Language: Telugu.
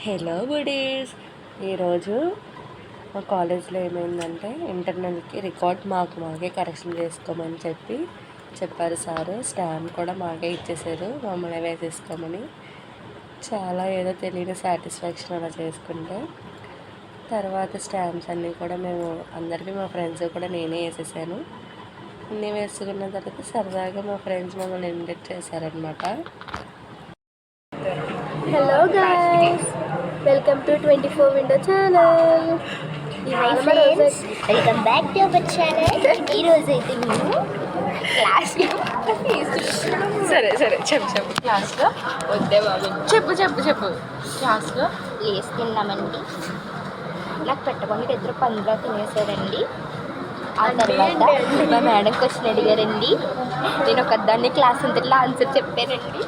Hello buddies. ఈరోజు మా కాలేజ్లో ఏమైందంటే ఇంటర్నల్కి రికార్డ్ మాకే కరెక్షన్ చేసుకోమని చెప్పారు సారు. స్టాంప్ కూడా మాకే ఇచ్చేసారు మమ్మల్ని వేసేసుకోమని. చాలా ఏదో తెలియని సాటిస్ఫాక్షన్ అలా చేసుకుంటే. తర్వాత స్టాంప్స్ అన్నీ కూడా మేము అందరికీ మా ఫ్రెండ్స్ కూడా నేనే వేసేసాను. అన్నీ వేసుకున్న తర్వాత సరదాగా మా ఫ్రెండ్స్ మమ్మల్ని ఇన్వైట్ చేశారనమాట. Hello guys, welcome to 24 window channel. Welcome back to our channel. ఈరోజు అయితే మేము క్లాస్లో సరే చెప్పు క్లాస్లో వద్దే బాబు చెప్పు క్లాస్లో లేస్ తిన్నామండి. నాకు పెట్టకుండా ఇద్దరు పందుగా తినేసారండి. ఆ తర్వాత మా మేడం క్వశ్చన్ అడిగారండి. నేను ఒక దాన్ని క్లాస్ అంతట్లో ఆన్సర్ చెప్పానండి.